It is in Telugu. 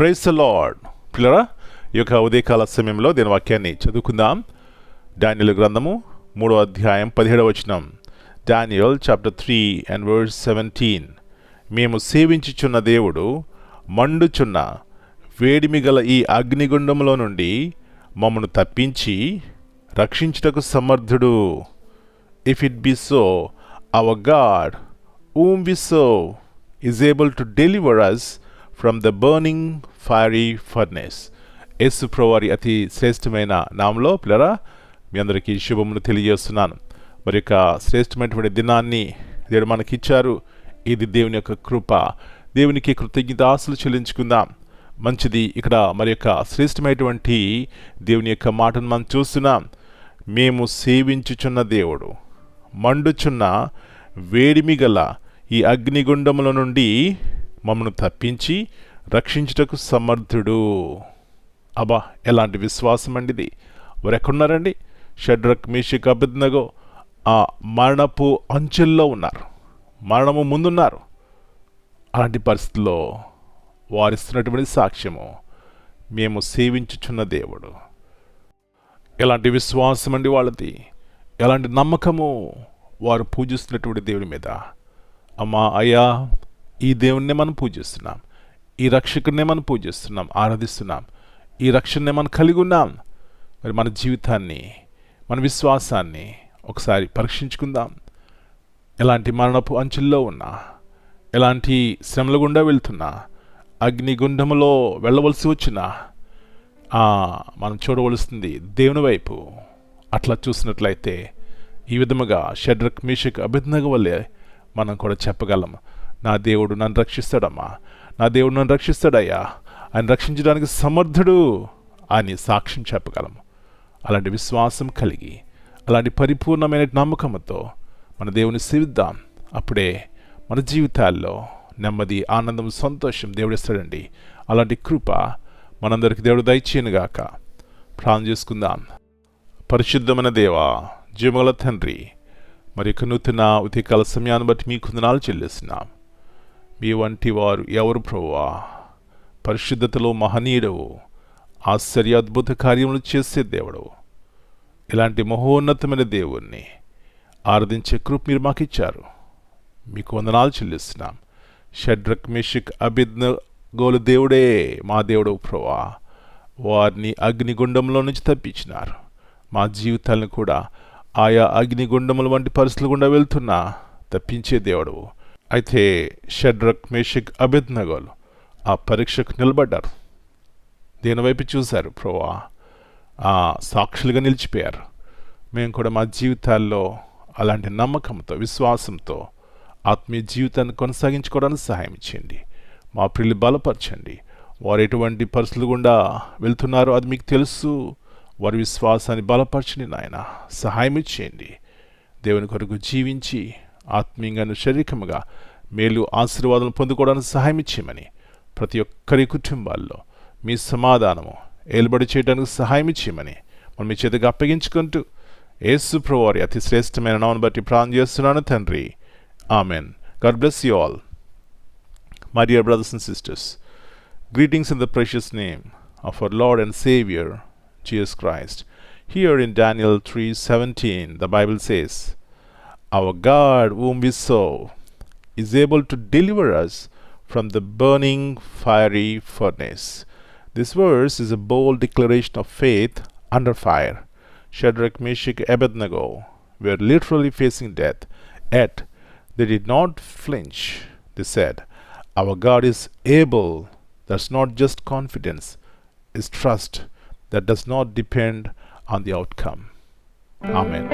Praise the lord. పిల్లరా, ఈ యొక్క ఉదయకాల సమయంలో దీని వాక్యాన్ని చదువుకుందాం. డానియేలు గ్రంథము 3వ అధ్యాయం 17వ వచనం. Daniel chapter 3 and verse 17. మేము సేవించుచున్న దేవుడు మండుచున్న వేడిమిగల ఈ అగ్నిగుండంలో నుండి మమ్మను తప్పించి రక్షించుటకు సమర్థుడు. If it be so, our God, whom we serve, is able to deliver us from the burning fiery furnace. యేసు ప్రభువారి అతి శ్రేష్టమైన నామంలో పిల్లరా మీ అందరికీ శుభమును తెలియజేస్తున్నాను. మరి యొక్క శ్రేష్టమైనటువంటి దినాన్ని దేవుడు మనకిచ్చారు. ఇది దేవుని యొక్క కృప. దేవునికి కృతజ్ఞతాస్తులు చెల్లించుకుందాం. మంచిది. ఇక్కడ మరి యొక్క శ్రేష్టమైనటువంటి దేవుని యొక్క మాటను మనం చూస్తున్నాం. మేము సేవించుచున్న దేవుడు మండుచున్న వేడిమి గల ఈ అగ్నిగుండముల నుండి మమ్మను తప్పించి రక్షించుటకు సమర్థుడు. అబ్బా, ఎలాంటి విశ్వాసం అండి ఇది! వారు ఎక్కడున్నారండి? షడ్రక్, మేషక్, అబేద్నెగో ఆ మరణపు అంచెల్లో ఉన్నారు, మరణము ముందున్నారు. అలాంటి పరిస్థితుల్లో వారిస్తున్నటువంటి సాక్ష్యము మేము సేవించుచున్న దేవుడు. ఎలాంటి విశ్వాసం అండి వాళ్ళది! ఎలాంటి నమ్మకము! వారు పూజిస్తున్నటువంటి దేవుని మీద. అమ్మా, అయ్యా, ఈ దేవుణ్ణే మనం పూజిస్తున్నాం, ఈ రక్షకుడినే మనం పూజిస్తున్నాం, ఆరాధిస్తున్నాం, ఈ రక్షణనే మనం కలిగి ఉన్నాం. మరి మన జీవితాన్ని, మన విశ్వాసాన్ని ఒకసారి పరీక్షించుకుందాం. ఎలాంటి మరణపు అంచుల్లో ఉన్నా, ఎలాంటి శ్రమల గుండా వెళ్తున్నా, అగ్నిగుండములో వెళ్ళవలసి వచ్చినా మనం చూడవలసింది దేవుని వైపు. అట్లా చూసినట్లయితే ఈ విధముగా షడ్రక్, మేషక్, అబేద్నెగో వల్లే మనం కూడా చెప్పగలం, నా దేవుడు నన్ను రక్షిస్తాడమ్మా, నా దేవుడు నన్ను రక్షిస్తాడయ్యా, ఆయన రక్షించడానికి సమర్థుడు అని సాక్ష్యం చెప్పగలము. అలాంటి విశ్వాసం కలిగి, అలాంటి పరిపూర్ణమైన నమ్మకంతో మన దేవుని సేవిద్దాం. అప్పుడే మన జీవితాల్లో నెమ్మది, ఆనందం, సంతోషం దేవుడు ఇస్తాడండి. అలాంటి కృప మనందరికి దేవుడు దయచేయనుగాక. ప్రార్థన చేసుకుందాం. పరిశుద్ధమైన దేవా, జీవగల తండ్రి, మరి యొక్క నూతన ఉదయకాల సమయాన్ని బట్టి మీకు వందనాలు చెల్లిస్తున్నాం. మీ వంటి వారు ఎవరు ప్రభువా? పరిశుద్ధతలో మహనీయుడవు, ఆశ్చర్య అద్భుత కార్యములు చేసే దేవుడు. ఇలాంటి మహోన్నతమైన దేవుణ్ణి ఆరాధించే కృప మీరు మాకు ఇచ్చారు. మీకు వందనాలు చెల్లిస్తున్నాం. షడ్రక్, మేషక్, అబేద్నెగోల దేవుడే మా దేవుడు ప్రభువా. వారిని అగ్నిగుండంలో నుంచి తప్పించినారు. మా జీవితాలను కూడా ఆయా అగ్నిగుండముల వంటి పరిస్థితులు గుండా వెళ్తున్నా తప్పించే దేవుడు. అయితే షడ్రక్, మేషక్, అబేద్నెగోలు ఆ పరీక్షకు నిలబడ్డారు. దేని వైపు చూశారు ప్రభువా? సాక్షులుగా నిలిచిపోయారు. మేము కూడా మా జీవితాల్లో అలాంటి నమ్మకంతో, విశ్వాసంతో ఆత్మీయ జీవితాన్ని కొనసాగించుకోవడానికి సహాయం చేయండి. మా ప్రియులు బలపరచండి. వారు ఎటువంటి పరిస్థితులు గుండా వెళ్తున్నారో అది మీకు తెలుసు. వారి విశ్వాసాన్ని బలపరచండి నాయన, సహాయం చేయండి. దేవుని కొరకు జీవించి ఆత్మీయంగాను శారీరకముగా మేలు, ఆశీర్వాదాలను పొందుకోవడానికి సహాయం చేయమని, ప్రతి ఒక్కరి కుటుంబాల్లో మీ సమాధానము ఏలుబడి చేయడానికి సహాయం చేయమని మనం మీ చేతికి అప్పగించుకుంటూ యేసు ప్రభువారి అతి శ్రేష్టమైన నామమును బట్టి ప్రార్థన చేస్తున్నాను తండ్రి. Amen. God bless you all. My dear brothers and sisters, greetings in the precious name of our Lord and Savior Jesus Christ. Here in Daniel 3:17, the Bible says, our God whom we serve is able to deliver us from the burning fiery furnace. This verse is a bold declaration of faith under fire. Shadrach, Meshach, Abednego were literally facing death, yet they did not flinch. They said, our God is able. That's not just confidence, it's trust that does not depend on the outcome. Amen.